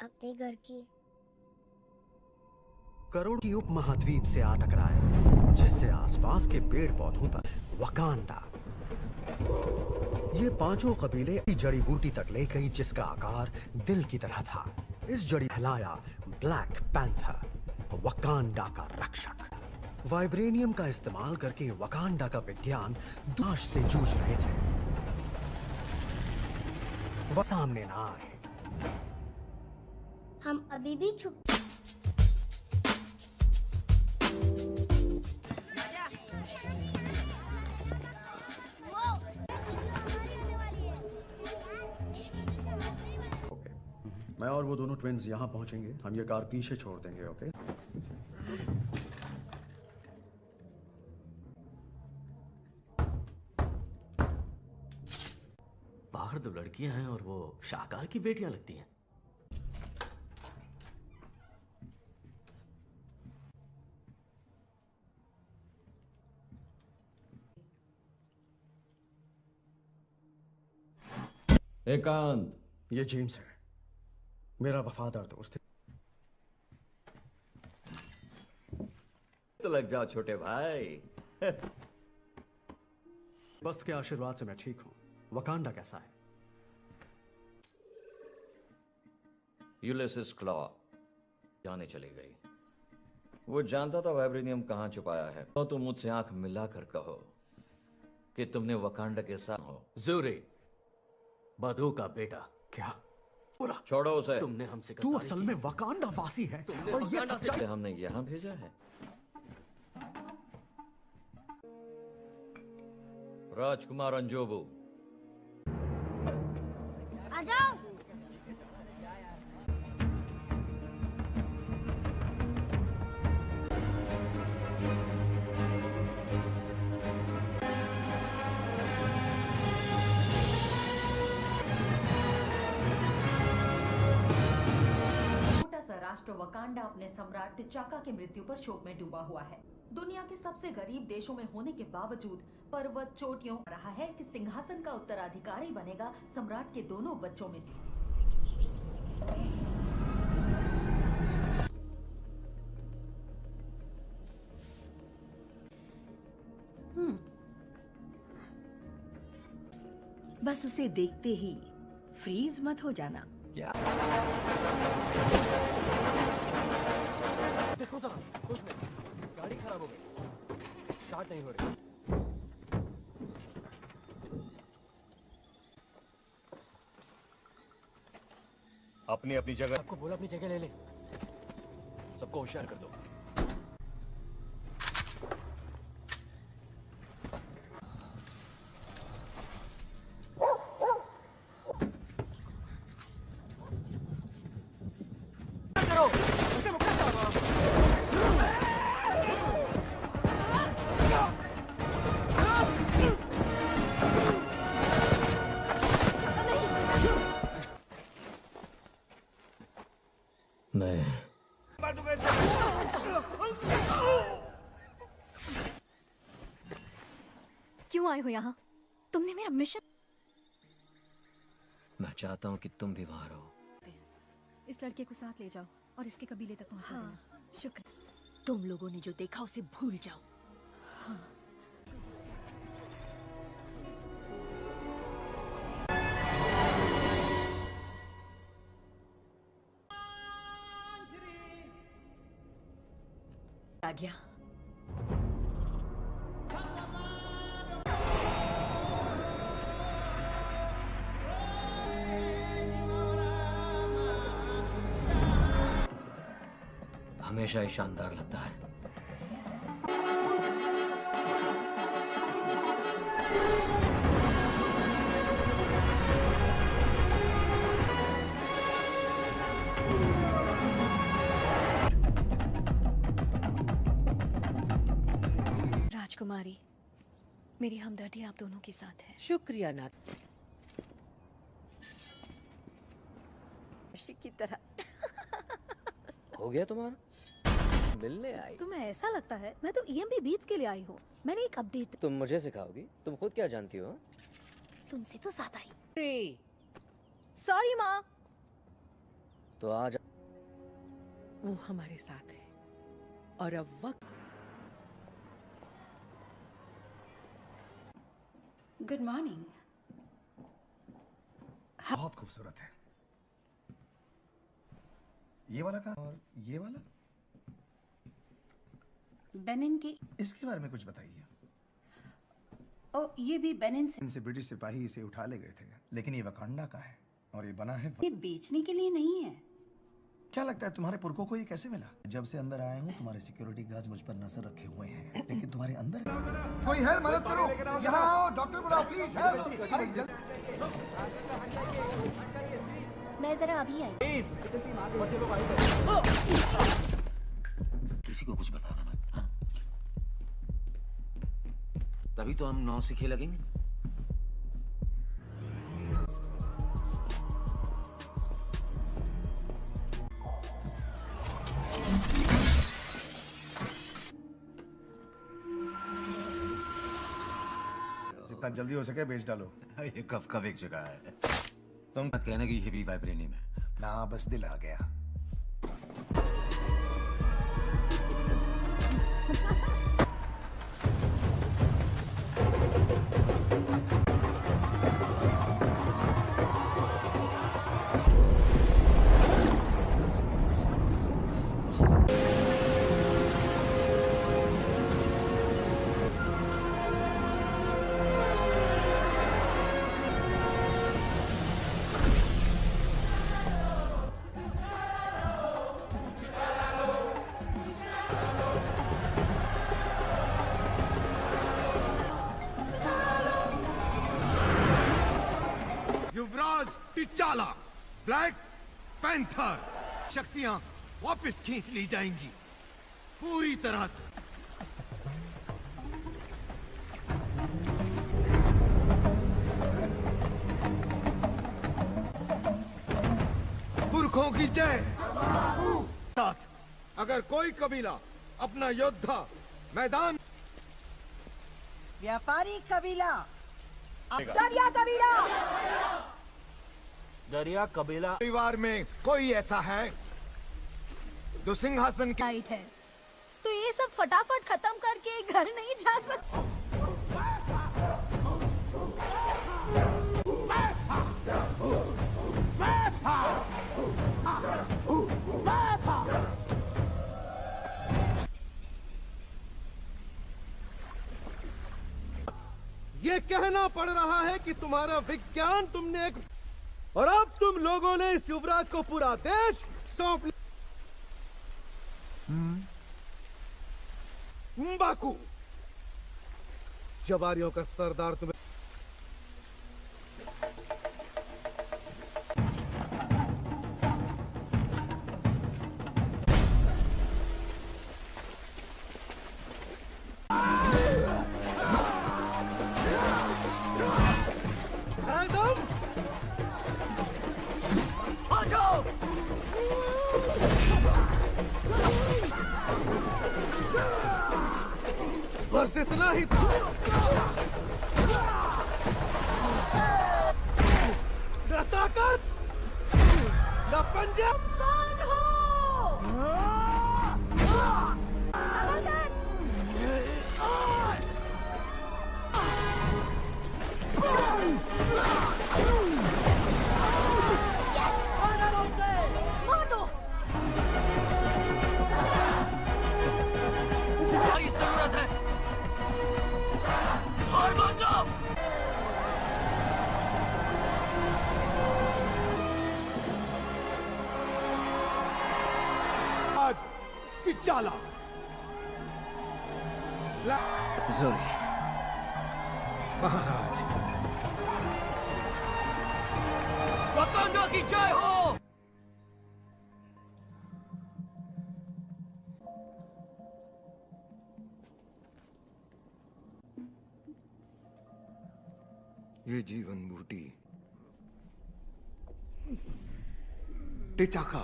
अपने घर की। करोड़ की उपमहाद्वीप से आ टकराए, जिससे आसपास के पेड़ पौधों पर वकांडा। ये पांचों कबीले जड़ी बूटी तक ले गई, जिसका आकार दिल की तरह था। इस जड़ी हिलाया ब्लैक पैंथर, वकांडा का रक्षक। वाइब्रेनियम का इस्तेमाल करके वकांडा का विज्ञान दुआश से जूझ रहे थे। वह सामने ना आए। हम अभी भी छुप। मैं और वो दोनों ट्विन्स यहाँ पहुंचेंगे। हम ये कार पीछे छोड़ देंगे, ओके? बाहर दो लड़कियां हैं और वो शाहकाल की बेटियां लगती हैं। एकांत, ये जेम्स है, मेरा वफादार दोस्त। तो लग जाओ छोटे भाई। बस्त के आशीर्वाद से मैं ठीक हूँ। वकांडा कैसा है? यूलिसिस क्लॉ जाने चली गई। वो जानता था वाइब्रेनियम कहाँ छुपाया है। तो तुम मुझसे आंख मिलाकर कहो कि तुमने वकांडा के साथ हो। ज़ूरी, बधू का बेटा। क्या बोला? छोड़ो उसे। तुमने हमसे तू असल में वकांडा वासी है और ये सच्चाई हमने यहाँ भेजा है। राजकुमार अंजोबू, आ जाओ। राष्ट्र वकांडा अपने सम्राट टिचाका की मृत्यु पर शोक में डूबा हुआ है। दुनिया के सबसे गरीब देशों में होने के बावजूद पर्वत चोटियों रहा है कि सिंहासन का उत्तराधिकारी बनेगा सम्राट के दोनों बच्चों में से। बस उसे देखते ही फ्रीज मत हो जाना। क्या? देखो जरा, कुछ नहीं, गाड़ी खराब हो गई, स्टार्ट नहीं हो रही। अपनी अपनी जगह। आपको बोला अपनी जगह ले ले। सबको होशियार कर दो। क्यों आए हो यहाँ? तुमने मेरा मिशन। मैं चाहता हूँ कि तुम भी वहां रहो। इस लड़के को साथ ले जाओ और इसके कबीले तक पहुंचा देना। शुक्र। तुम लोगों ने जो देखा उसे भूल जाओ। हाँ। आ गया। हमेशा ही शानदार लगता है। राजकुमारी, मेरी हमदर्दी आप दोनों के साथ है। शुक्रिया नाथ की तरह। हो गया तुम्हारा? मिलने आई? तुम्हें ऐसा लगता है मैं तो ईएमपी बीच के लिए आई हूँ। मैंने एक अपडेट। तुम मुझे सिखाओगी? तुम खुद क्या जानती हो? तुमसे तो ज्यादा ही। सॉरी माँ। तो आज वो हमारे साथ है और अब वक्त। Good morning. बहुत खूबसूरत है। ये वाला कहाँ और ये वाला? बेनिन के। इसके बारे में कुछ बताइए। ओ, ये भी बेनिन से। इनसे ब्रिटिश सिपाही इसे उठा ले गए थे, लेकिन ये वकांडा का है और ये बना है। ये बेचने के लिए नहीं है। क्या लगता है तुम्हारे पुरखों को ये कैसे मिला? जब से अंदर आया हूँ तुम्हारे सिक्योरिटी गार्ड्स मुझ पर नजर रखे हुए हैं, लेकिन तुम्हारे अंदर कोई है? मदद करो, यहाँ आओ, डॉक्टर बुलाओ प्लीज। अरे जल्दी। मैं जरा अभी आई। किसी को कुछ बताना मत, हाँ? तभी तो हम नौसिखिए लगेंगे। जितना जल्दी हो सके बेच डालो। ये कब एक जगह है। तुम मत कहना कि ये भी वाइब्रेनियम है। ना बस दिल आ गया। युवराज टिचाला, ब्लैक पैंथर, शक्तियां वापस खींच ली जाएंगी पूरी तरह से। पुरखों की जय। साथ अगर कोई कबीला अपना योद्धा मैदान। व्यापारी कबीला, दरिया कबीला, दरिया कबीला परिवार में कोई ऐसा है जो सिंहासन की लाइट है, तो ये सब फटाफट खत्म करके घर नहीं जा सकते। ये कहना पड़ रहा है कि तुम्हारा विज्ञान तुमने एक, और अब तुम लोगों ने इस युवराज को पूरा देश सौंप लिया। बाकू, जवारियों का सरदार तुम्हें बस इतना ही था। न ताकत न पंजा। कौन हो? मार दो। तुम्हारी जरूरत है। हार मान लो। आज टिचाला सॉरी महाराज। वकांडा की जय हो। ये जीवन बूटी टिचाका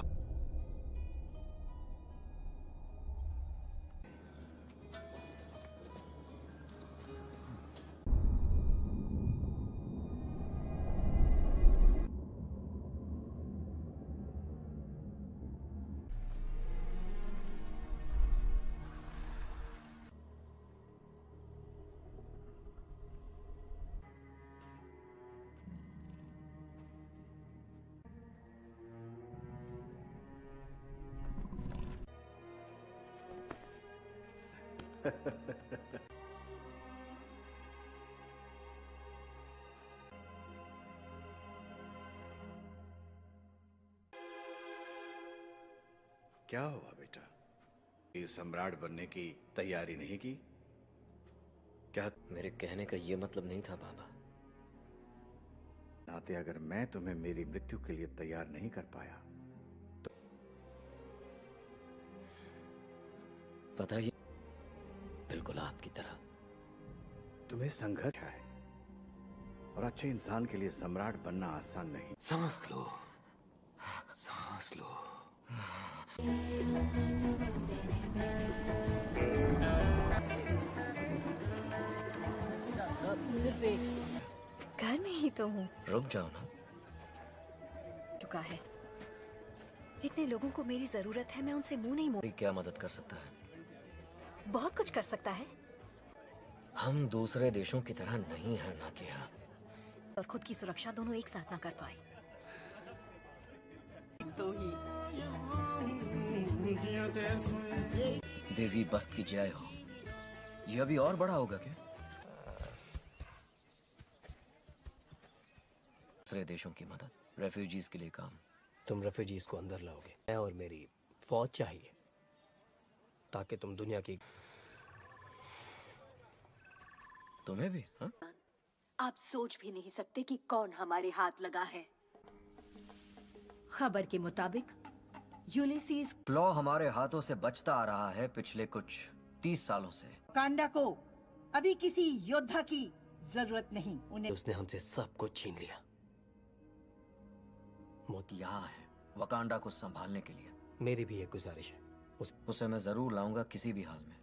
क्या हुआ बेटा? ये सम्राट बनने की तैयारी नहीं की? क्या मेरे कहने का ये मतलब नहीं था बाबा। नाते अगर मैं तुम्हें मेरी मृत्यु के लिए तैयार नहीं कर पाया तो पता ही बिल्कुल आपकी तरह। तुम्हें संघर्ष है और अच्छे इंसान के लिए सम्राट बनना आसान नहीं। सांस लो, सांस लो। सिर्फ एक घर में ही तो हूँ। रुक जाओ ना। चुका है। इतने लोगों को मेरी जरूरत है, मैं उनसे मुंह नहीं मोड़। क्या मदद कर सकता है? बहुत कुछ कर सकता है। हम दूसरे देशों की तरह नहीं है ना किया। और खुद की सुरक्षा दोनों एक साथ ना कर पाए। देवी बस्त की जय हो। यह अभी और बड़ा होगा क्या? दूसरे देशों की मदद, रेफ्यूजीज के लिए काम। तुम रेफ्यूजीज को अंदर लाओगे। मैं और मेरी फौज चाहिए ताकि तुम दुनिया की। तुम्हें भी? हाँ? आप सोच भी नहीं सकते कि कौन हमारे हाथ लगा है। खबर के मुताबिक यूलिसीज क्लॉ हमारे हाथों से बचता आ रहा है पिछले कुछ 30 सालों से। कांडा को अभी किसी योद्धा की जरूरत नहीं। उन्हें उसने हमसे सब कुछ छीन लिया। यहाँ है वकांडा को संभालने के लिए। मेरी भी एक गुजारिश है। उसे मैं जरूर लाऊंगा किसी भी हाल में।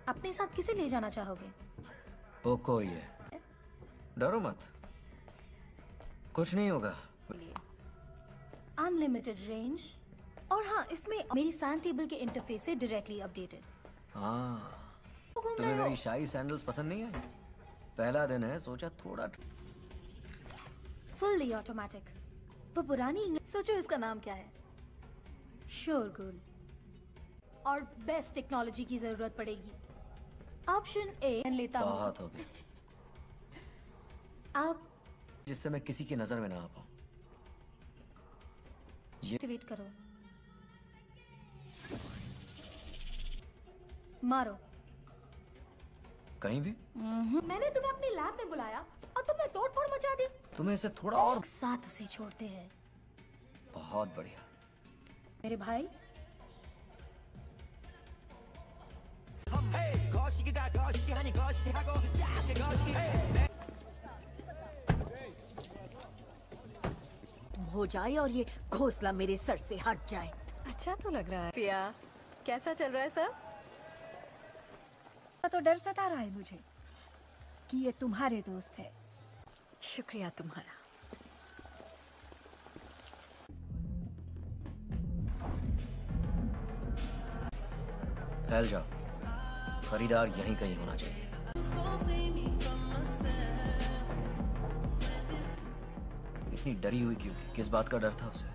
अपने साथ किसे ले जाना चाहोगे? ओको ये डरो मत, कुछ नहीं होगा। अनलिमिटेड रेंज और हाँ, इसमें मेरी सैंड टेबल के इंटरफेस से डायरेक्टली अपडेटेड। हाँ, तुम्हें मेरी शाही सैंडल्स पसंद नहीं है? पहला दिन है, सोचा थोड़ा। Fully automatic. वो पुरानी इंग्लिश। सोचो इसका नाम क्या है? शोरगुल। और बेस्ट टेक्नोलॉजी की जरूरत पड़ेगी। ऑप्शन ए लेता हूँ। बहुत हो गया। आप जिससे मैं किसी की नजर में ना आ पाऊं। ये एक्टिवेट करो। मारो। कहीं भी। मैंने तुम्हें अपनी लैब में बुलाया और तुमने तोड़फोड़ मचा दी। तुम्हें इसे थोड़ा और साथ उसे छोड़ते हैं। बहुत बढ़िया मेरे भाई। हो जाए और ये घोंसला मेरे सर से हट जाए। अच्छा तो लग रहा है। पिया, कैसा चल रहा है सब? तो डर सता रहा है मुझे कि ये तुम्हारे दोस्त है। शुक्रिया तुम्हारा। फैल जाओ। खरीदार यहीं कहीं होना चाहिए। इतनी डरी हुई क्यों थी? किस बात का डर था उसे?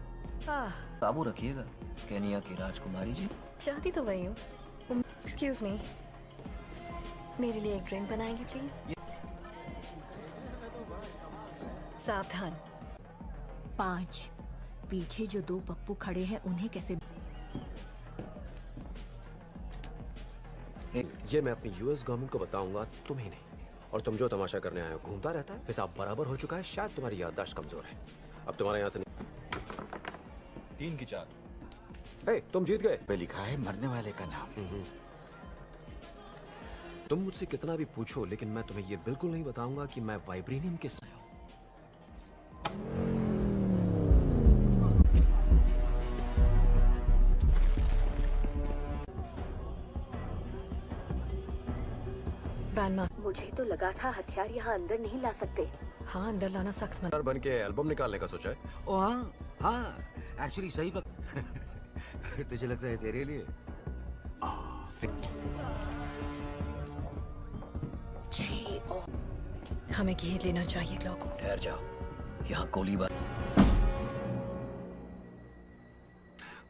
काबू रखिएगा। केनिया की राजकुमारी जी। चाहती तो वही हूँ। एक्सक्यूज मी, मेरे लिए एक ड्रिंक बनाएंगे प्लीज? सावधान। 5 पीछे जो 2 पप्पू खड़े हैं उन्हें कैसे? ये मैं अपनी यूएस गवर्नमेंट को बताऊंगा, तुम्हें नहीं। और तुम जो तमाशा करने आए हो घूमता रहता है, हिसाब बराबर हो चुका है। शायद तुम्हारी याददाश्त कमजोर है। अब तुम्हारे यहाँ से 3 की 4। तुम जीत गए। पे लिखा है मरने वाले का नाम। तुम मुझसे कितना भी पूछो, लेकिन मैं तुम्हें ये बिल्कुल नहीं बताऊंगा कि मैं वाइब्रेनियम के साथ हूं। मुझे तो लगा था हथियार यहाँ अंदर नहीं ला सकते। हाँ, अंदर लाना सख्त मना। बन के एल्बम निकालने का सोचा है? ओ हाँ हाँ, एक्चुअली सही तुझे लगता है तेरे लिए? हमें घेर लेना चाहिए ग्लॉको। ठहर जाओ, यहाँ गोलीबार।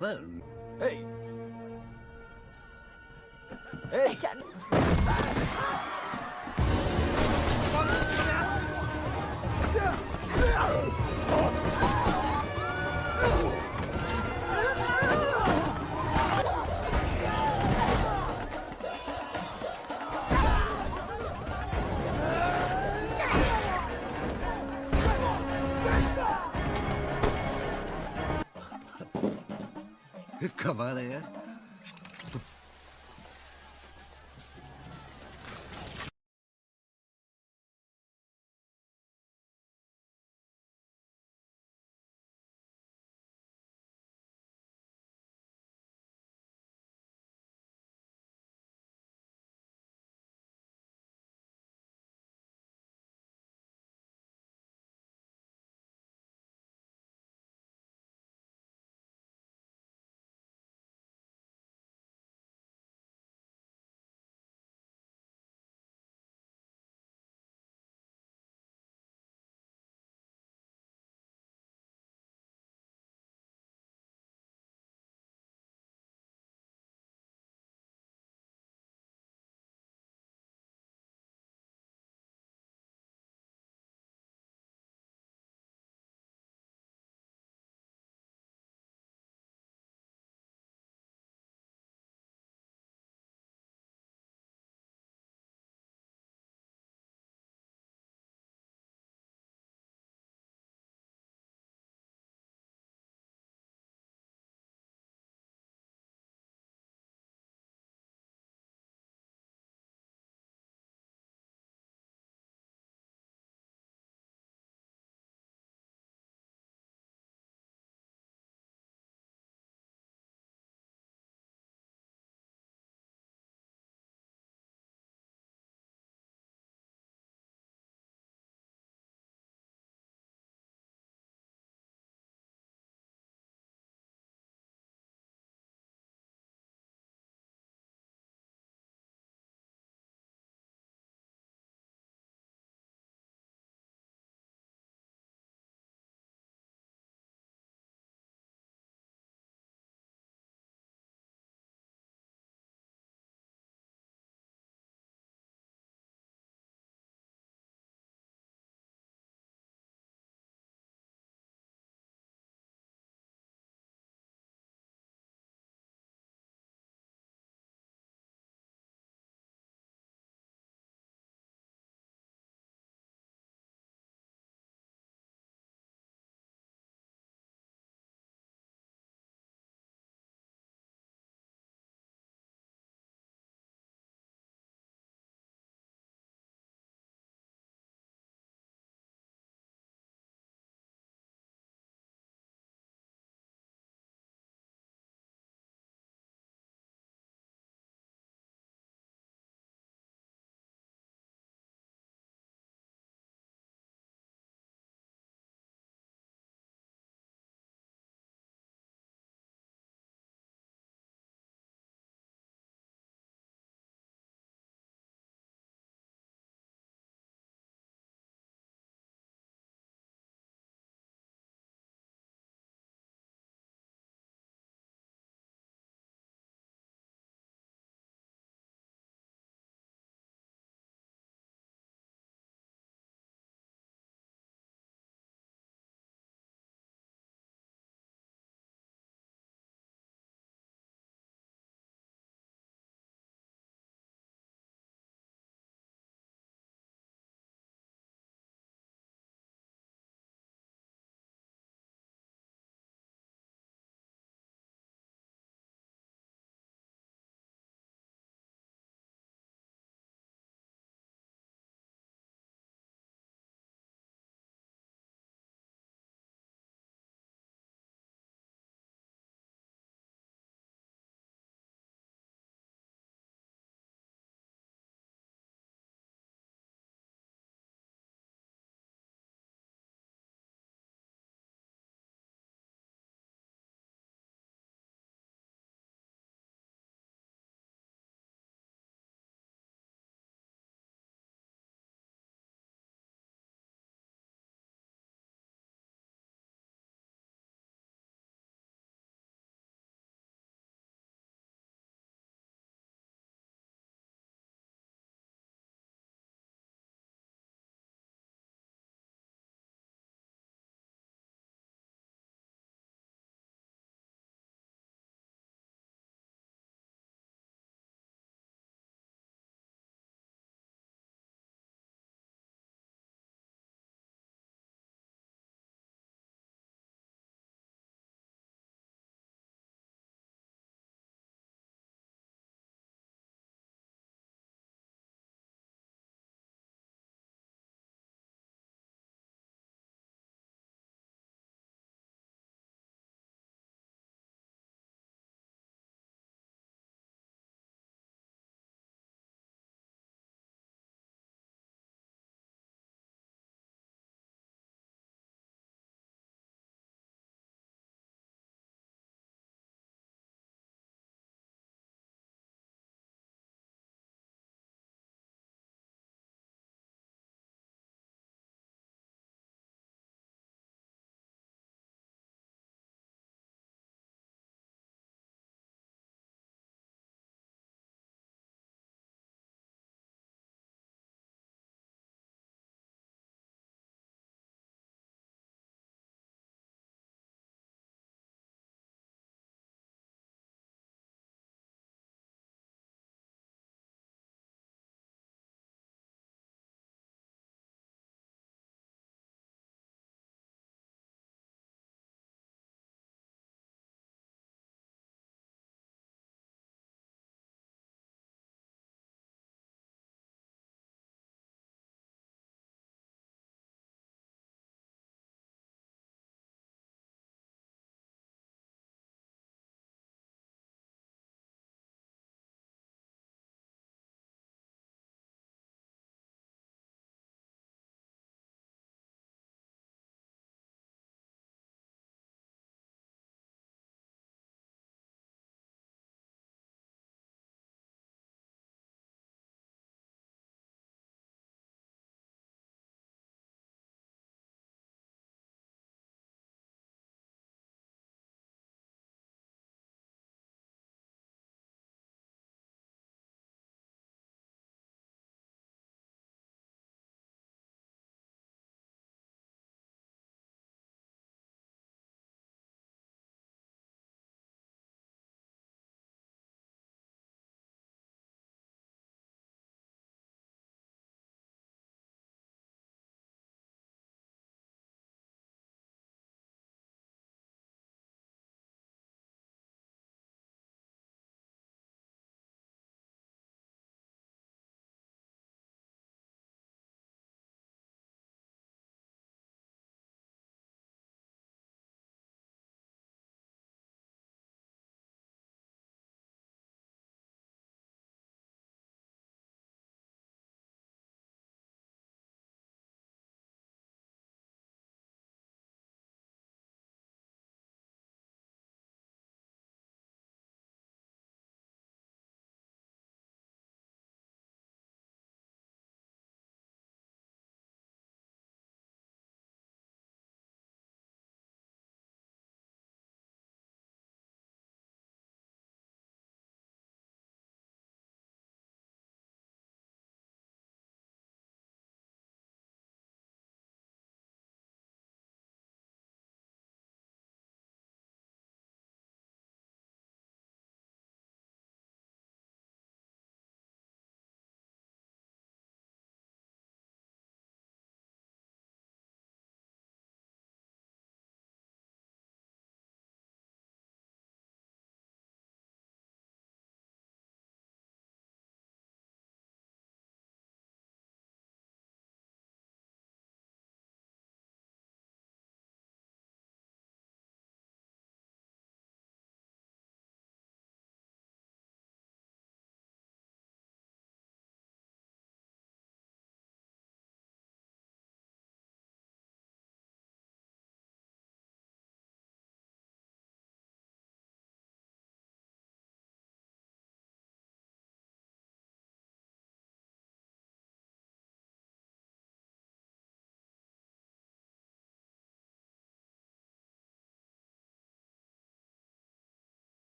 Well, Hey! Hey! कमाल है यार।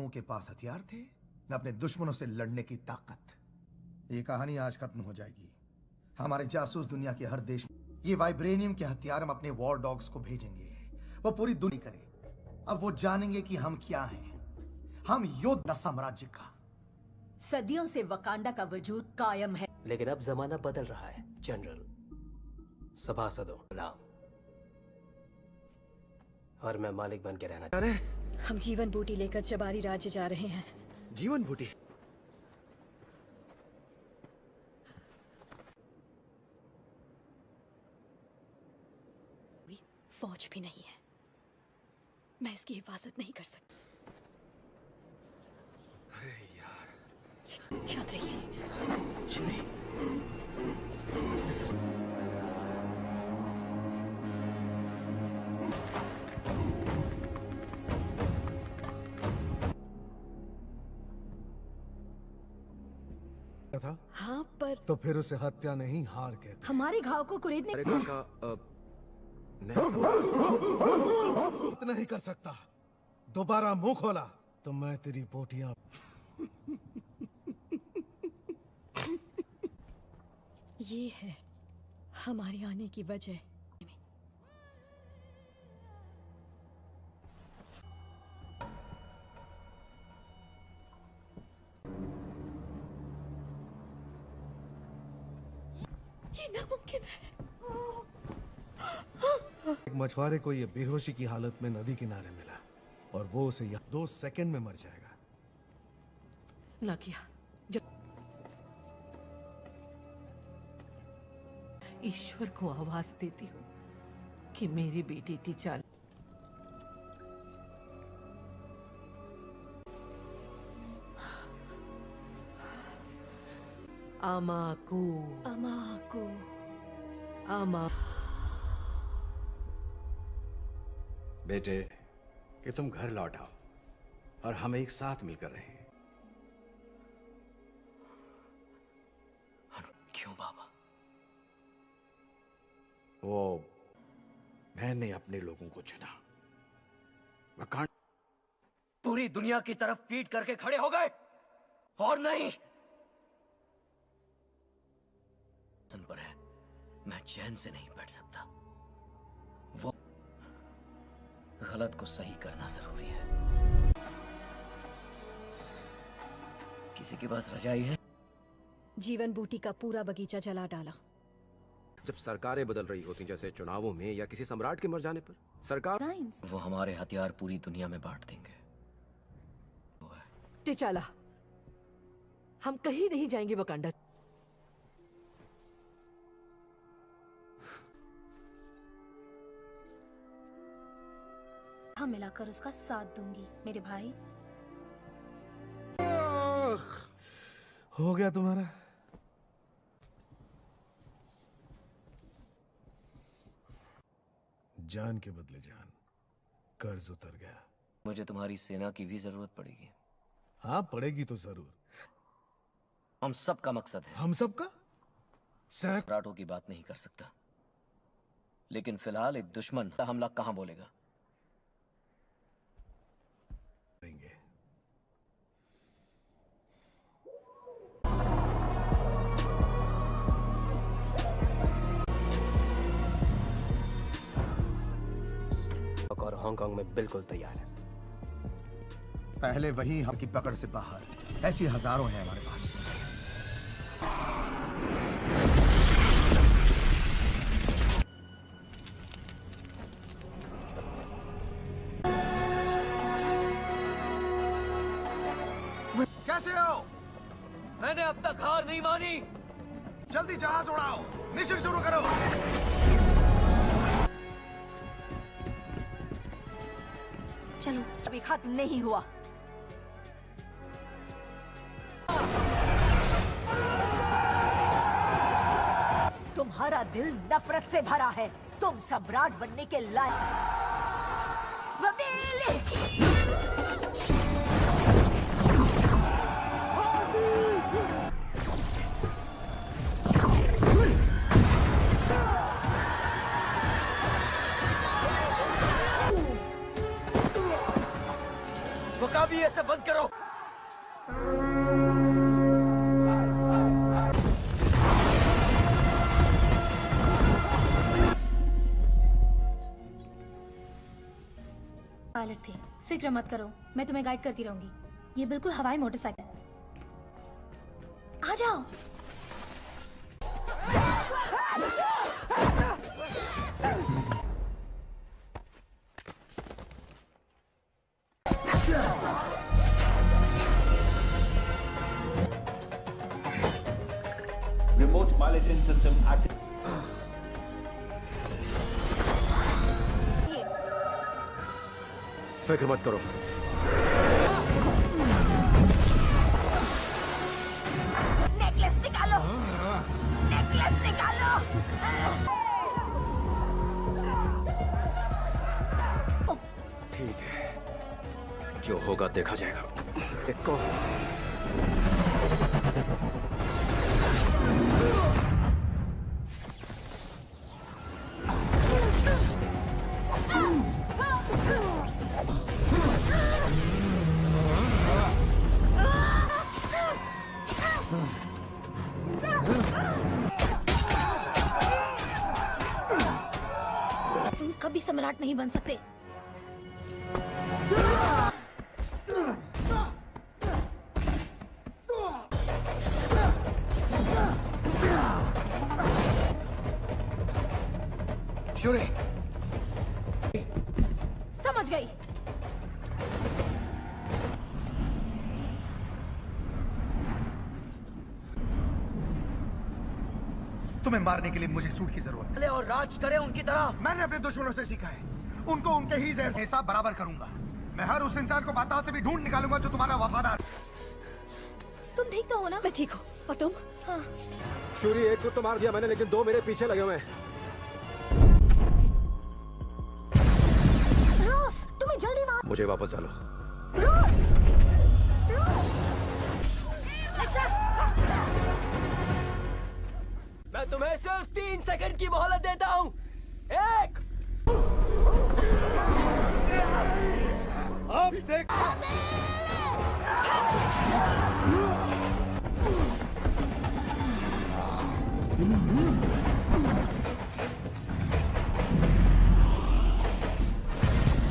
लोगों के पास हथियार थे न अपने दुश्मनों से लड़ने की ताकत। ये कहानी आज खत्म हो जाएगी। हमारे जासूस दुनिया के हर देश में ये वाइब्रेनियम के हथियार हम अपने वॉर डॉग्स को भेजेंगे। वो पूरी दुनिया करे। अब वो जानेंगे कि हम क्या हैं। हम योद्धा साम्राज्य का। सदियों से वकांडा का वजूद कायम है, लेकिन अब जमाना बदल रहा है जनरल। सभासदों गुलाम, और मैं मालिक बन के रहना चाह रहे हैं। हम जीवन बूटी लेकर चबारी राज्य जा रहे हैं। जीवन बूटी? फौज भी नहीं है, मैं इसकी हिफाजत नहीं कर सकती। अरे यार, शांत रहिए। था? हाँ, पर तो फिर उसे हत्या नहीं हार कहते। हमारे घाव को कुरेदने इतना ही कर सकता। दोबारा मुंह खोला तो मैं तेरी बोटियां। ये है हमारे आने की वजह। ये नामुमकिन है। एक मछुआरे को ये बेहोशी की हालत में नदी किनारे मिला और वो उसे 2 सेकंड में मर जाएगा। ना किया। जब ईश्वर को आवाज देती हूँ कि मेरी बेटी टीचाल अमाकू अमाकू अमा बेटे कि तुम घर लौट आओ और हम एक साथ मिलकर रहें। क्यों बाबा? वो मैंने अपने लोगों को चुना। वकांड पूरी दुनिया की तरफ पीट करके खड़े हो गए और नहीं पर है। मैं चैन से नहीं बैठ सकता। वो गलत को सही करना जरूरी है। किसी के पास रजाई है? जीवन बूटी का पूरा बगीचा जला डाला। जब सरकारें बदल रही होती जैसे चुनावों में या किसी सम्राट के मर जाने पर, सरकार वो हमारे हथियार पूरी दुनिया में बांट देंगे। टिचाला, हम कहीं नहीं जाएंगे वकांडा। हाँ, मिलाकर उसका साथ दूंगी मेरे भाई। हो गया तुम्हारा? जान के बदले जान, कर्ज उतर गया। मुझे तुम्हारी सेना की भी जरूरत पड़ेगी। हाँ, पड़ेगी तो जरूर। हम सब का मकसद है। हम सब का? सम्राटों की बात नहीं कर सकता, लेकिन फिलहाल एक दुश्मन हमला कहां बोलेगा? और हांगकांग में बिल्कुल तैयार है। पहले वही हम की पकड़ से बाहर। ऐसी हजारों हैं हमारे पास। कैसे हो? मैंने अब तक हार नहीं मानी। जल्दी जहाज उड़ाओ, मिशन शुरू करो। चलो, अभी खत्म नहीं हुआ। तुम्हारा दिल नफरत से भरा है। तुम सम्राट बनने के लायक। वो कब अभी ये सब बंद करो। पायलट थे, फिक्र मत करो, मैं तुम्हें गाइड करती रहूंगी। ये बिल्कुल हवाई मोटरसाइकिल है। आ जाओ। Remote piloting system active. फिक्र मत करो। नेकलेस निकालो, नेकलेस निकालो। ठीक है, जो होगा देखा जाएगा। देखो तुम कभी सम्राट नहीं बन सकते। शूरी, समझ गई। तुम्हें मारने के लिए मुझे सूट की जरूरत है। और राज करे उनकी तरह। मैंने अपने दुश्मनों से सीखा है, उनको उनके ही जहर से हिसाब बराबर करूंगा। मैं हर उस इंसान को पाताल से भी ढूंढ निकालूंगा जो तुम्हारा वफादार। तुम ठीक तो हो ना? मैं ठीक हूँ, और तुम? हाँ। शूरी, एक को तो मार दिया मैंने, लेकिन दो मेरे पीछे लगे हुए हैं। रोज, तुम्हें जल्दी मार। मुझे वापस डालो। रोज, मैं तुम्हें सिर्फ 3 सेकंड की मोहलत देता हूँ। 1। अब देख।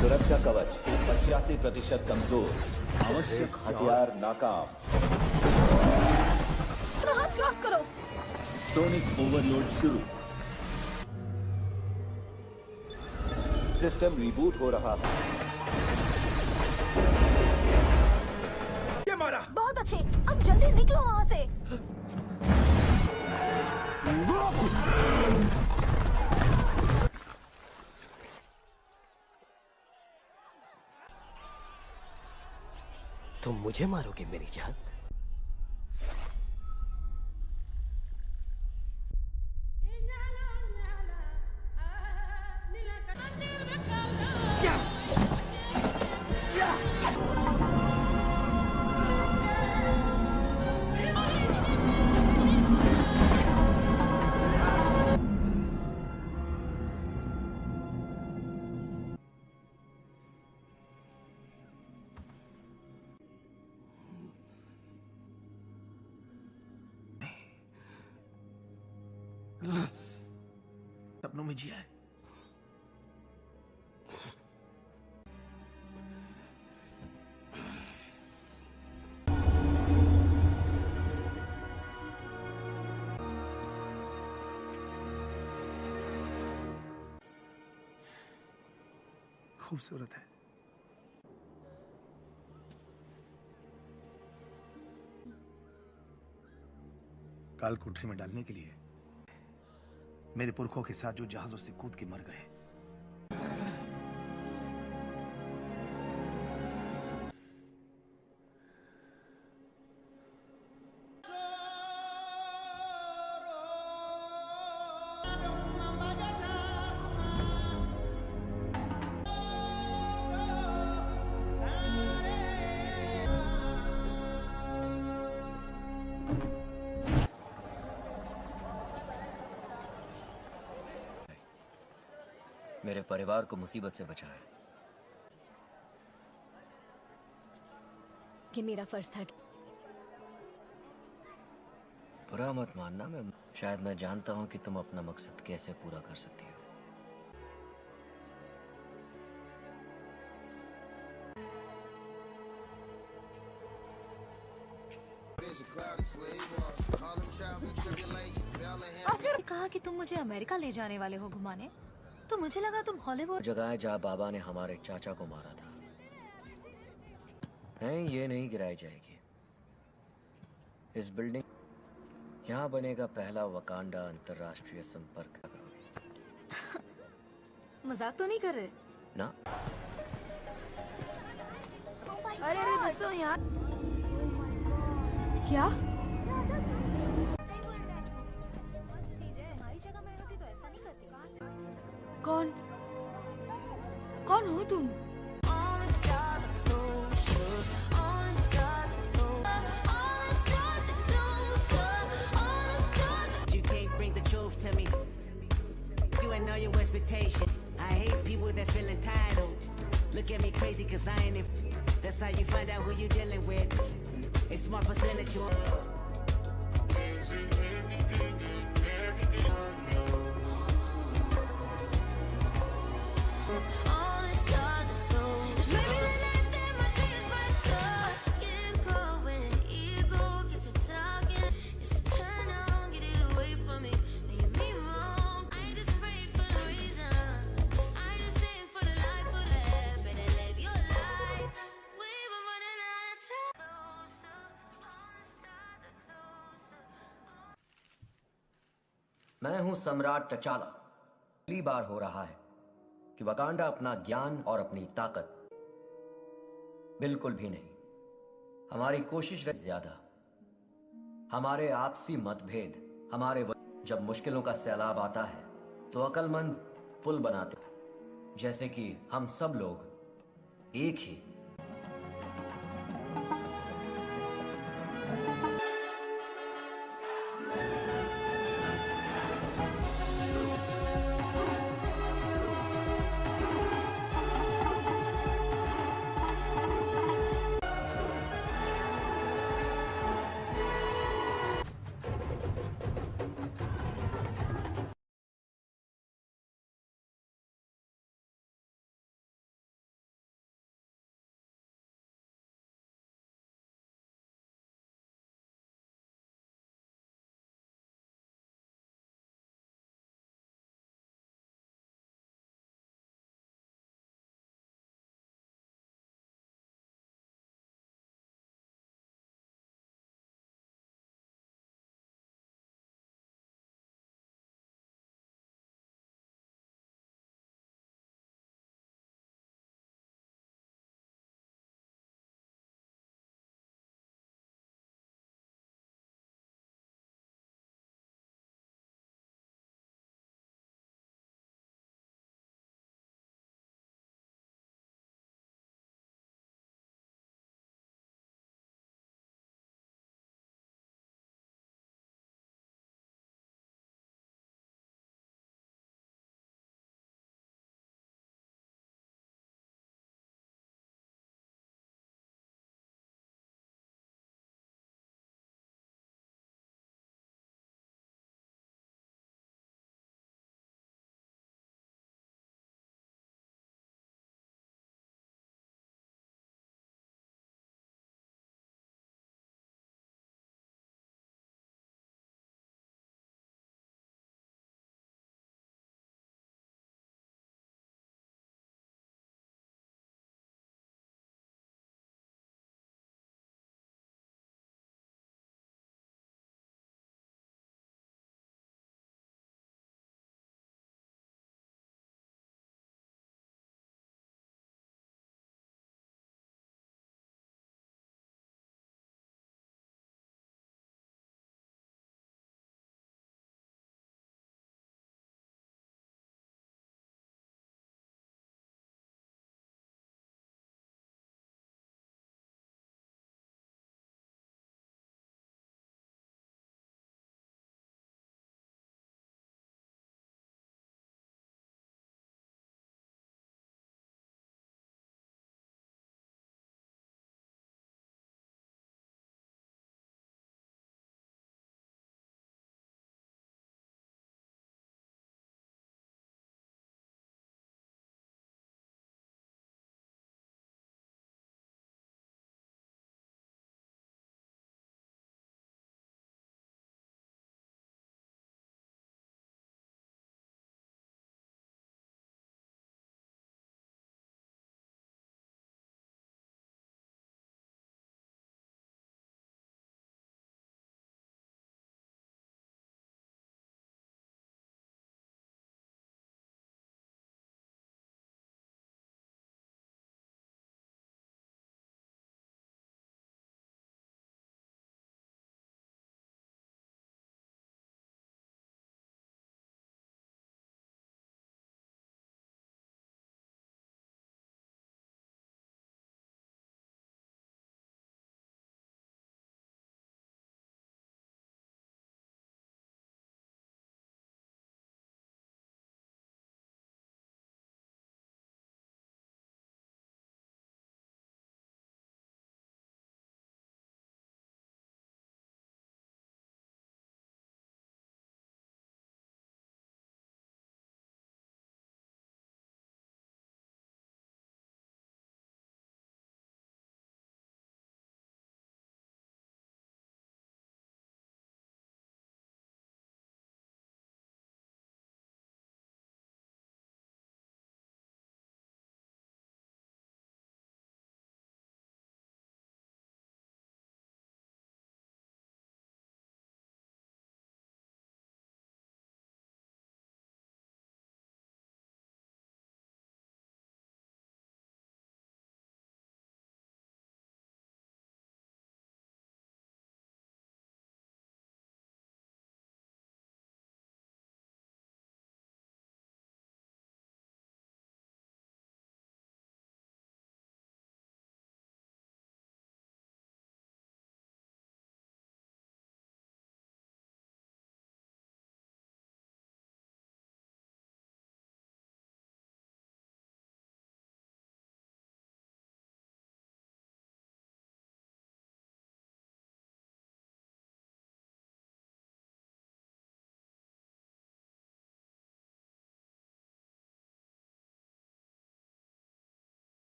सुरक्षा कवच 85% कमजोर, आवश्यक हथियार नाकाम। हाथ क्रॉस करो। सोनिक ओवरलोड शुरू। सिस्टम रिबूट हो रहा है। ये मारा। बहुत अच्छे, अब जल्दी निकलो वहाँ से। तुम मुझे मारोगे मेरी जान? सपनों में जिया है। खूबसूरत है। काल कोठरी में डालने के लिए मेरे पुरखों के साथ जो जहाजों से कूद के मर गए। मेरे परिवार को मुसीबत से बचाए। कि मेरा फर्ज था कि बुरा मत मानना, शायद मैं जानता हूं कि तुम अपना मकसद कैसे पूरा कर सकती हो। आपने कहा कि तुम मुझे अमेरिका ले जाने वाले हो घुमाने, तो मुझे लगा तुम हॉलीवुड। जगह है जहाँ बाबा ने हमारे चाचा को मारा था। नहीं, ये नहीं गिराई जाएगी। इस बिल्डिंग यहाँ बनेगा पहला वकांडा अंतरराष्ट्रीय संपर्क। मजाक तो नहीं कर रहे ना? अरे अरे दोस्तों, यहाँ क्या? हमारी जगह मैं होती तो ऐसा नहीं करती। कौन कौन हो तुम? To me, you ain't know your expectation. I hate people that feel entitled. Look at me crazy cause I ain't that's how you find out who you dealing with. A smart percentage you मैं हूं सम्राट टचाला। पहली बार हो रहा है कि Wakanda अपना ज्ञान और अपनी ताकत बिल्कुल भी नहीं। हमारी कोशिश ज्यादा, हमारे आपसी मतभेद, जब मुश्किलों का सैलाब आता है तो अक्लमंद पुल बनाते, जैसे कि हम सब लोग एक ही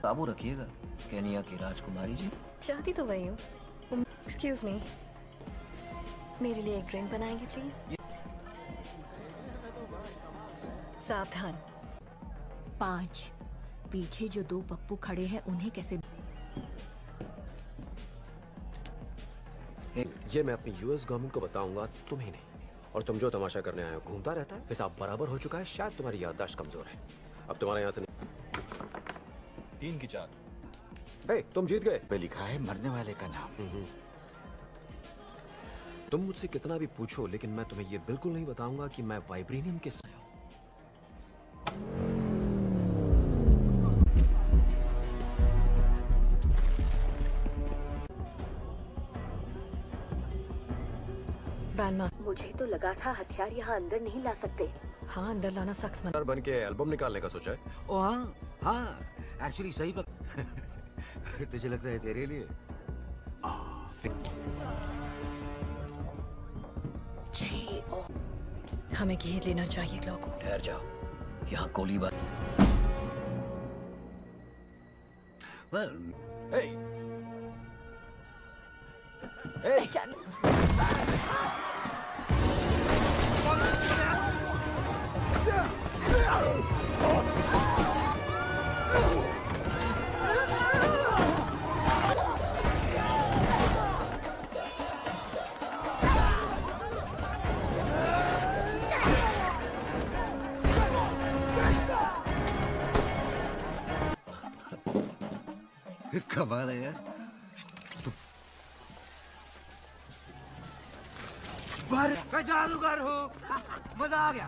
काबू रखिएगा केनिया की राजकुमारी जी। चाहती तो वही हूँ। एक्सक्यूज मी, मेरे लिए एक ड्रिंक बनाएंगे प्लीज? सावधान। 5 पीछे जो 2 पप्पू खड़े हैं उन्हें कैसे? ये मैं अपनी यूएस गवर्नमेंट को बताऊंगा, तुम्हें नहीं। और तुम जो तमाशा करने आए हो घूमता रहता है, हिसाब बराबर हो चुका है। शायद तुम्हारी याददाश्त कमजोर है। अब तुम्हारे यहाँ से 3 की 4। हे, तुम जीत गए। पे लिखा है मरने वाले का नाम। तुम मुझसे कितना भी पूछो, लेकिन मैं तुम्हें ये बिल्कुल नहीं बताऊंगा कि मैं वाइब्रेनियम के साथ। मुझे तो लगा था हथियार यहाँ अंदर नहीं ला सकते। हाँ, अंदर लाना सख्त मना। बन के एल्बम निकालने का सोचा है? ओ हाँ हाँ, एक्चुअली सही बात। तुझे लगता है तेरे लिए? हमें घेर लेना चाहिए लोगों। ठहर जाओ, यहाँ गोलीबार। Well, hey. Hey. कमाल है यार। मैं जादूगर हूँ। मजा आ गया।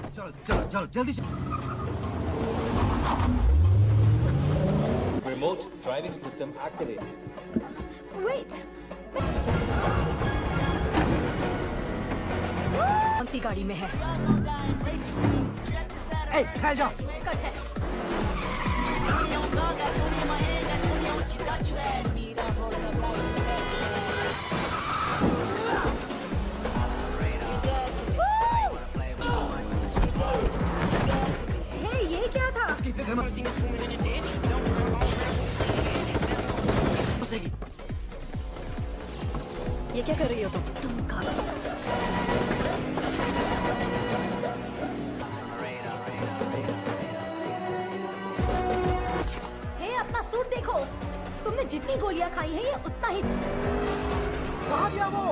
चलो चलो चलो जल्दी से। Remote driving system activated. Wait. कौन सी गाड़ी में है? ठहर जाओ। कट है। ये क्या था? इसकी फिक्र मत। ये क्या कर रही हो तुम? हे, अपना सूट देखो। तुमने जितनी गोलियां खाई हैं ये उतना ही। कहाँ गया वो?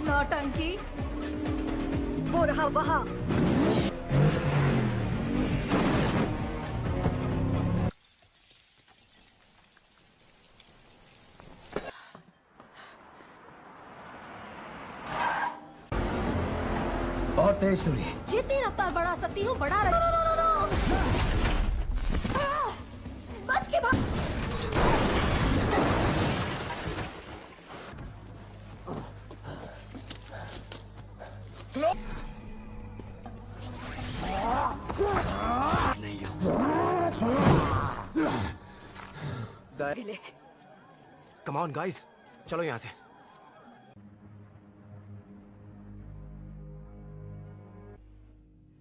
नौटंकी। वो रहा वहाँ। और तेज छुरी। जितनी रफ्तार बढ़ा सकती हूँ बढ़ा रही। बच के भाग। Come on guys, चलो यहाँ से।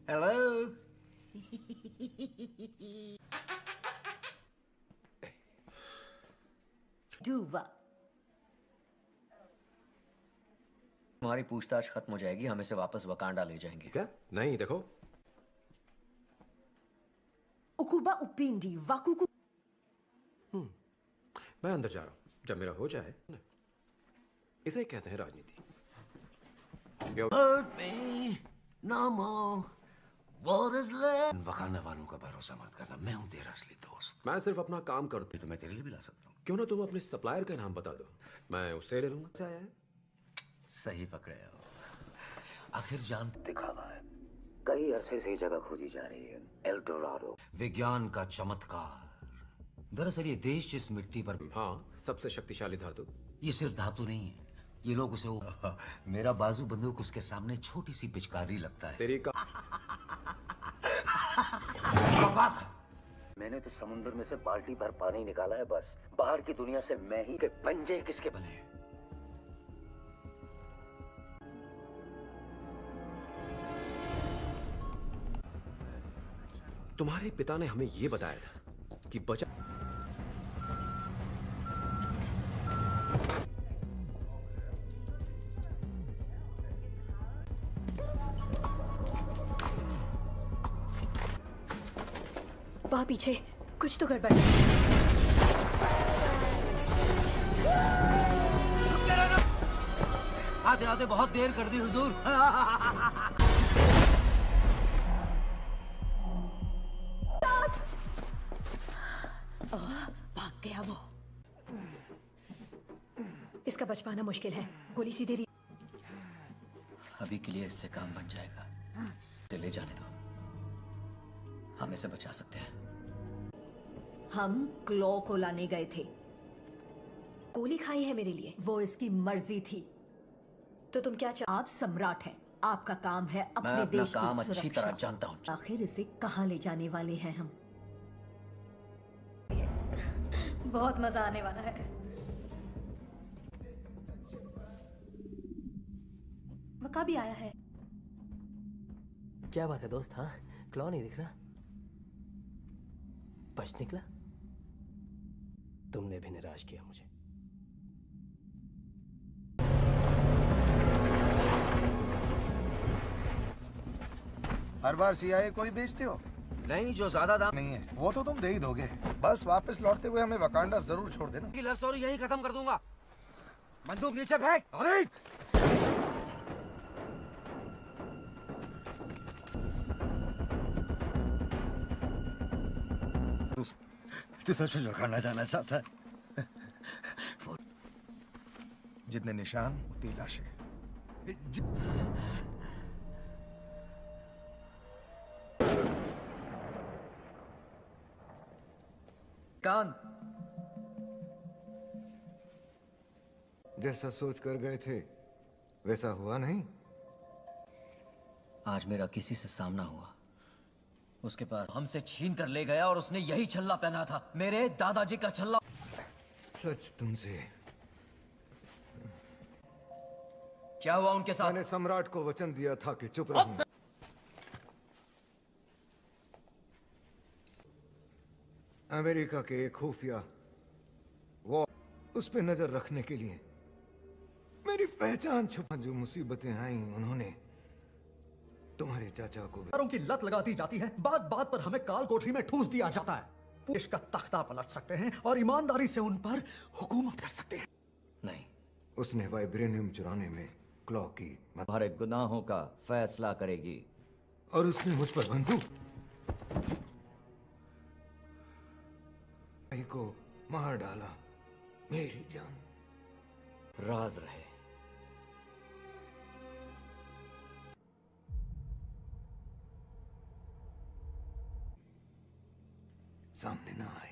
Hello. डूवा। तुम्हारी पूछताछ खत्म हो जाएगी, हम इसे वापस वकांडा ले जाएंगे। क्या? नहीं, देखो। उकुबा उपिंडी वाकुकु। मैं अंदर जा रहा हूँ। जब मेरा हो जाए, इसे कहते हैं राजनीति। Hurt me no more. What is left? Wakanda वालों का भरोसा मत करना। मैं हूँ तेरा असली दोस्त। मैं सिर्फ अपना काम करता हूँ। तो मैं तेरे लिए भी ला सकता हूँ। क्यों ना तुम अपने सप्लायर का नाम बता दो, मैं उससे ले लूंगा। से आया है? सही पकड़े हो। आखिर जान दिखावा है। कई अरसे से जगह खोजी जा रही है। एल डोराडो, विज्ञान का चमत्कार। दरअसल ये देश जिस मिट्टी पर, हाँ, सबसे शक्तिशाली धातु। ये सिर्फ धातु नहीं है, ये लोग उसे मेरा बाजू बंदूक उसके सामने छोटी सी पिचकारी लगता है। तेरी का मैंने तो समुद्र में से बाल्टी भर पानी निकाला है बस। बाहर की दुनिया से मैं ही के पंजे किसके बने। तुम्हारे पिता ने हमें यह बताया था कि बचा वहां पीछे कुछ तो गड़बड़ है। आते आते बहुत देर कर दी हुजूर। भाग गया वो। इसका बच पाना मुश्किल है। गोली सीधे रही। अभी के लिए इससे काम बन जाएगा। इसे ले जाने दो, हम इसे बचा सकते हैं। हम क्लॉ को लाने गए थे। गोली खाई है मेरे लिए। वो इसकी मर्जी थी। तो तुम क्या आप सम्राट हैं, आपका काम है मैं अपने अपना देश काम की अच्छी सुरक्षा। तरह जानता हूँ। आखिर इसे कहाँ ले जाने वाले हैं हम? बहुत मजा आने वाला है। मक्का भी आया है। क्या बात है दोस्त? हाँ, क्लॉ नहीं दिख रहा। बच निकला। तुमने भी निराश किया मुझे। हर बार सीआईए को ही बेचते हो? नहीं, जो ज्यादा दाम नहीं है वो तो तुम दे ही दोगे। बस वापस लौटते हुए हमें वकांडा जरूर छोड़ देना। लव स्टोरी यहीं खत्म कर दूंगा। बंदूक नीचे फेंक। अरे तू सच में वकांडा जाना चाहता है? जितने निशान उतनी लाशें। कान जैसा सोच कर गए थे वैसा हुआ नहीं। आज मेरा किसी से सामना हुआ, उसके पास हमसे छीन कर ले गया और उसने यही छल्ला पहना था, मेरे दादाजी का छल्ला। सच तुमसे क्या हुआ उनके साथ? मैंने सम्राट को वचन दिया था कि चुप रहूं। अमेरिका के एक खुफिया वो उस पे नजर रखने के लिए मेरी पहचान छुपा। जो मुसीबतें आई उन्होंने तुम्हारे चाचा को की लत लगाती जाती है। बात बात पर हमें काल कोठरी में ठूस दिया जाता है। देश का तख्ता पलट सकते हैं और ईमानदारी से उन पर हुकूमत कर सकते हैं। नहीं, उसने वाइब्रेनियम चुराने में क्लॉ की तुम्हारे गुनाहों का फैसला करेगी। और उसने मुझ पर बंदूक भाई को मार डाला। मेरी जान राज रहे। सामने ना आए।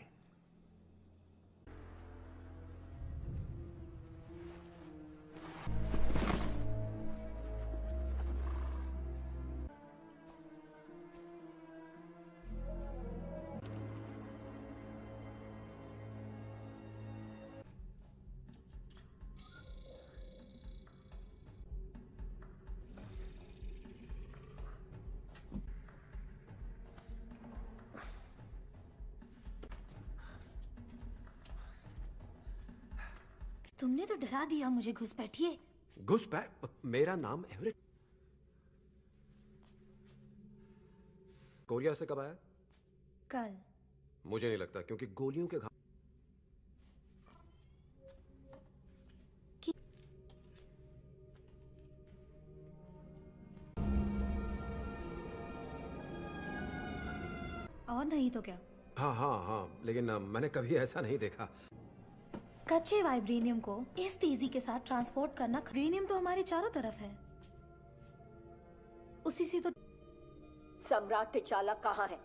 तुमने तो डरा दिया मुझे। घुसपैठिए। घुसपैठ? मेरा नाम एवरेट। कोरिया से कब आया? कल। मुझे नहीं लगता, क्योंकि गोलियों के घाव और नहीं तो क्या। हाँ हाँ हाँ, लेकिन मैंने कभी ऐसा नहीं देखा। कच्चे वाइब्रेनियम को इस तेजी के साथ ट्रांसपोर्ट करना। वाइब्रेनियम तो हमारे चारों तरफ है, उसी से तो। सम्राट टिचाला कहाँ है?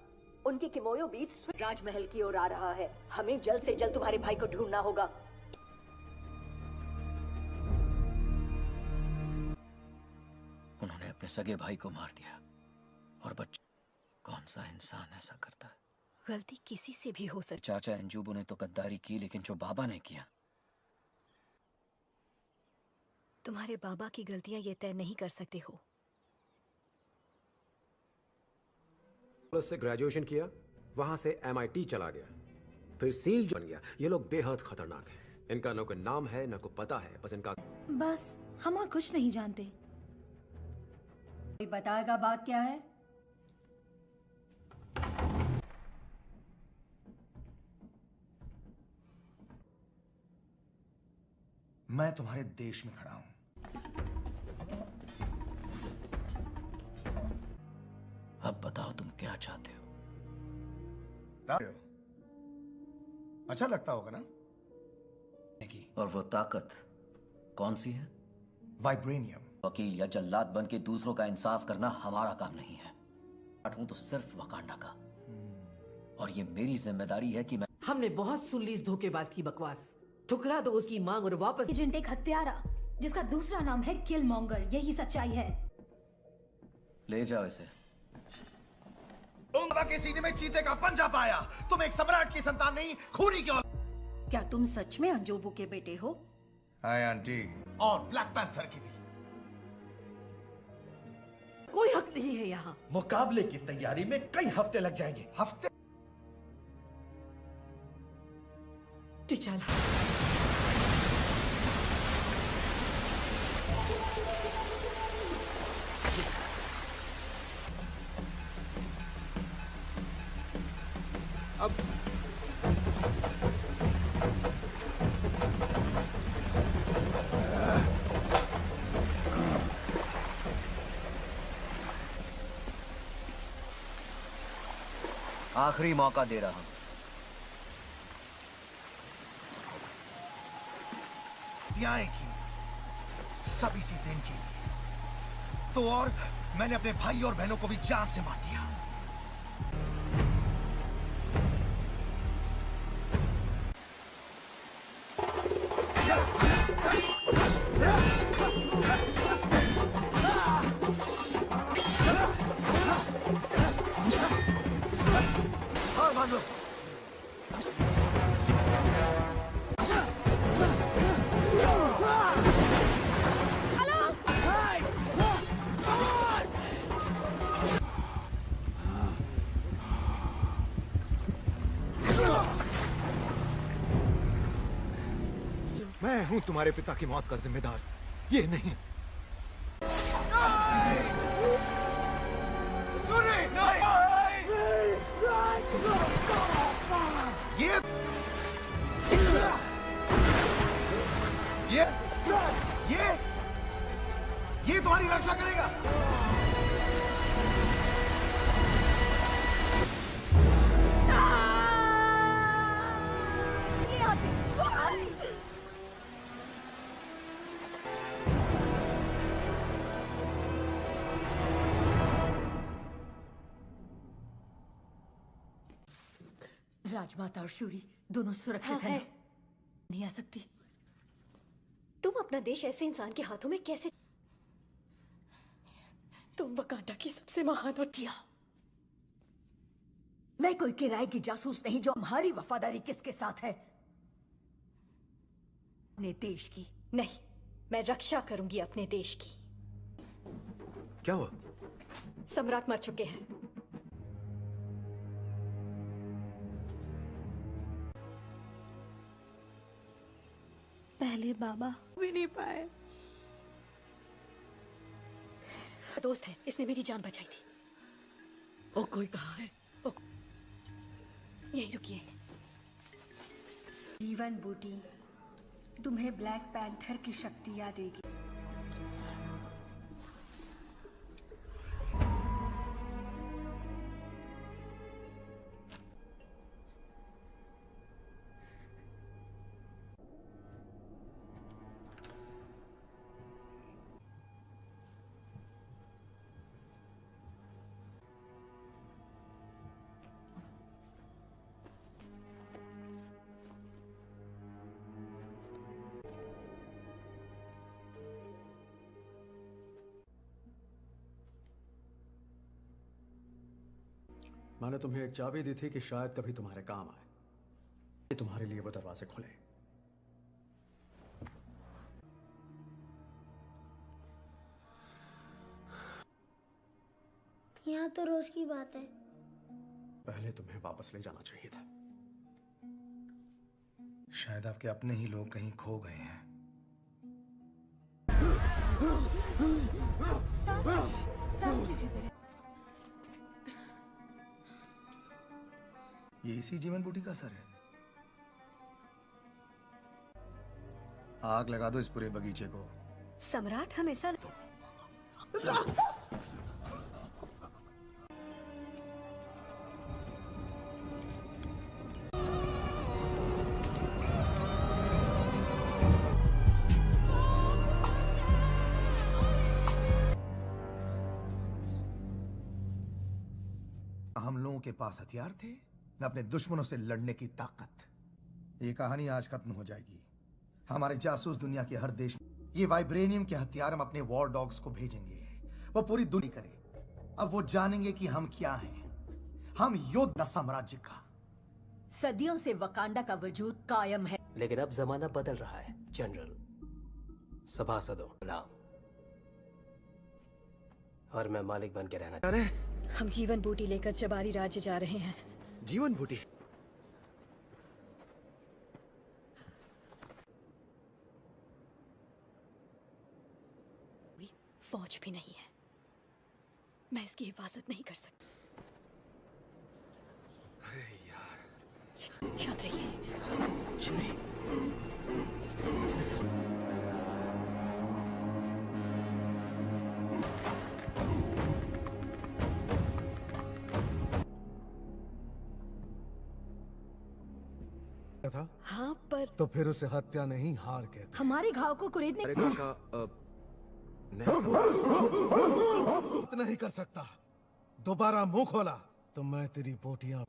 उनकी किमोयो बीच राजमहल की ओर आ रहा है। हमें जल्द से जल्द तुम्हारे भाई को ढूंढना होगा। उन्होंने अपने सगे भाई को मार दिया और बच्चे। कौन सा इंसान ऐसा करता है? गलती किसी से भी हो सकती। चाचा अंजुबू ने तो गद्दारी की, लेकिन जो बाबा ने किया। तुम्हारे बाबा की गलतियां ये तय नहीं कर सकते हो। प्लस से ग्रेजुएशन किया, वहां से MIT चला गया, फिर सील बन गया। ये लोग बेहद खतरनाक हैं। इनका न कोई नाम है न कोई पता है, बस इनका बस हम और कुछ नहीं जानते। कोई बताएगा बात क्या है? मैं तुम्हारे देश में खड़ा हूं। अब बताओ तुम क्या चाहते हो? अच्छा लगता होगा ना? और वो ताकत कौन सी है? वाइब्रेनियम। वकील या जल्लाद बन के दूसरों का इंसाफ करना हमारा काम नहीं है। हूं तो सिर्फ वकांडा का, और ये मेरी जिम्मेदारी है कि मैं। हमने बहुत सुन ली इस धोखेबाज की बकवास। ठुकरा दो उसकी मांग और वापस। एजेंट एक हत्यारा जिसका दूसरा नाम है किलमॉन्गर, यही सच्चाई है। ले जाओ इसे। बाबा के सीने में चीते का पंजा पाया। तुम एक सम्राट की संतान नहीं, खूनी की। क्या तुम सच में अंजोबू के बेटे हो? Hi aunty. और ब्लैक पैंथर की भी। कोई हक नहीं है यहाँ। मुकाबले की तैयारी में कई हफ्ते लग जाएंगे। हफ्ते? टिचाला। अब आखिरी मौका दे रहा हूं। की सब इसी दिन के लिए। तो और मैंने अपने भाई और बहनों को भी जान से मार दिया। मैं हूं तुम्हारे पिता की मौत का जिम्मेदार, ये नहीं। ये तुम्हारी रक्षा करेगा। राजमाता और शूरी दोनों सुरक्षित हैं। नहीं आ सकती। तुम अपना देश ऐसे इंसान के हाथों में कैसे? तुम वकांडा की सबसे महान और किया। मैं कोई किराए की जासूस नहीं जो हमारी वफादारी किसके साथ है? अपने देश की। नहीं, मैं रक्षा करूंगी अपने देश की। क्या हुआ? सम्राट मर चुके हैं। पहले बाबा भी नहीं पाए। दोस्त है, इसने मेरी जान बचाई थी। वो कोई कहाँ है? यही रुकिए। जीवन बूटी तुम्हें ब्लैक पैंथर की शक्तियां देगी। मैंने तुम्हें एक चाबी दी थी कि शायद कभी तुम्हारे काम आए। तुम्हारे लिए वो दरवाजे खुले। यहाँ तो रोज की बात है। पहले तुम्हें वापस ले जाना चाहिए था। शायद आपके अपने ही लोग कहीं खो गए हैं। सांस लीजिए मेरे। ये इसी जीवन बूटी का असर है। आग लगा दो इस पूरे बगीचे को। सम्राट हमेशा हम लोगों के पास हथियार थे न अपने दुश्मनों से लड़ने की ताकत। ये कहानी आज खत्म हो जाएगी। हमारे जासूस दुनिया के हर देश में ये वाइब्रेनियम के हथियार हम अपने वॉर डॉग्स को भेजेंगे। वो पूरी दुनिया करे। अब वो जानेंगे कि हम क्या हैं। हम योद्धा साम्राज्य का। सदियों से वकांडा का वजूद कायम है, लेकिन अब जमाना बदल रहा है जनरल। सभासदों गुलाम और मैं मालिक बन के रहना। अरे हम जीवन बूटी लेकर जबारी राज्य जा रहे हैं। जीवन बूटी? फौज भी नहीं है। मैं इसकी हिफाजत नहीं कर सकती। अरे यार, शांत रहिए। था? हाँ पर तो फिर उसे हत्या नहीं हार कहते। हमारे घाव को कुरेदने अरे काका, नहीं कर सकता। दोबारा मुंह खोला तो मैं तेरी बोटियां।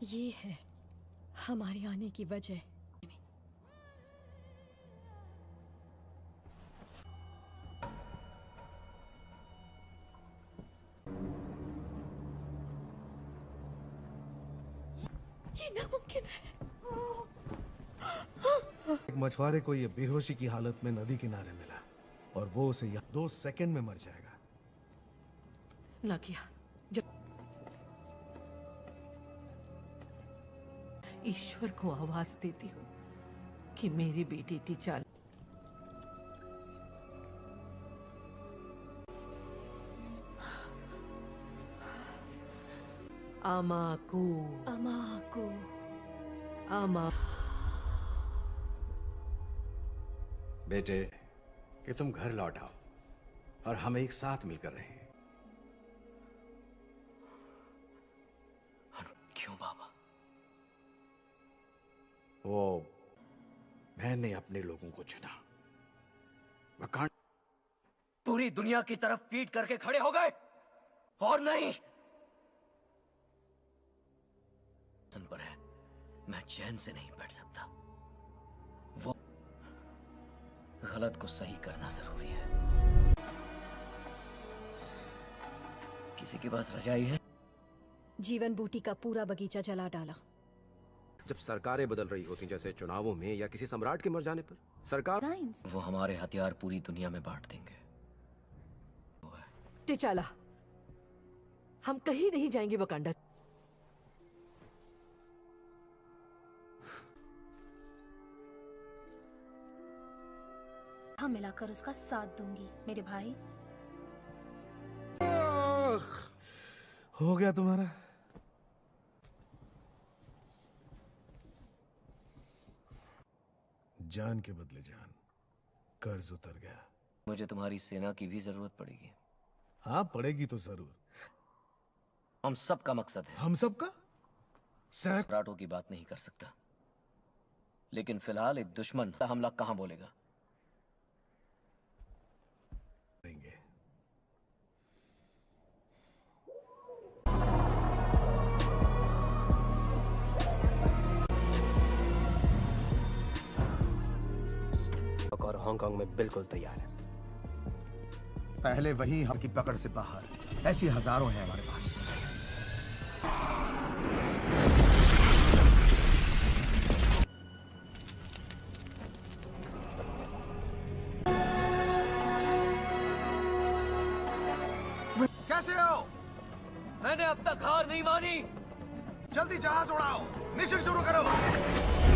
ये है हमारे आने की वजह। ये नामुमकिन है। एक मछुआरे को ये बेहोशी की हालत में नदी किनारे मिला और वो उसे 2 सेकंड में मर जाएगा। ना किया जब ईश्वर को आवाज देती हूँ कि मेरी बेटी टीचाल अमाकू अमाकू अमा बेटे कि तुम घर लौट आओ और हम एक साथ मिलकर रहें। क्यों बाबा? वो मैंने अपने लोगों को चुना। वकांड पूरी दुनिया की तरफ पीट करके खड़े हो गए और नहीं पर है। मैं चैन से नहीं बैठ सकता। वो गलत को सही करना जरूरी है। किसी के पास रजाई है? जीवन बूटी का पूरा बगीचा जला डाला। जब सरकारें बदल रही होती जैसे चुनावों में या किसी सम्राट के मर जाने पर सरकार वो हमारे हथियार पूरी दुनिया में बांट देंगे। टिचाला, हम कहीं नहीं जाएंगे वकांडा। हम मिलाकर उसका साथ दूंगी मेरे भाई। हो गया तुम्हारा? जान के बदले जान, कर्ज उतर गया। मुझे तुम्हारी सेना की भी जरूरत पड़ेगी। हाँ पड़ेगी तो जरूर। हम सब का मकसद है। हम सब का? सम्राटों की बात नहीं कर सकता, लेकिन फिलहाल एक दुश्मन हमला कहां बोलेगा? और हांगकांग में बिल्कुल तैयार है। पहले वही हम की पकड़ से बाहर। ऐसी हजारों हैं हमारे पास। कैसे हो? मैंने अब तक हार नहीं मानी। जल्दी जहाज उड़ाओ, मिशन शुरू करो।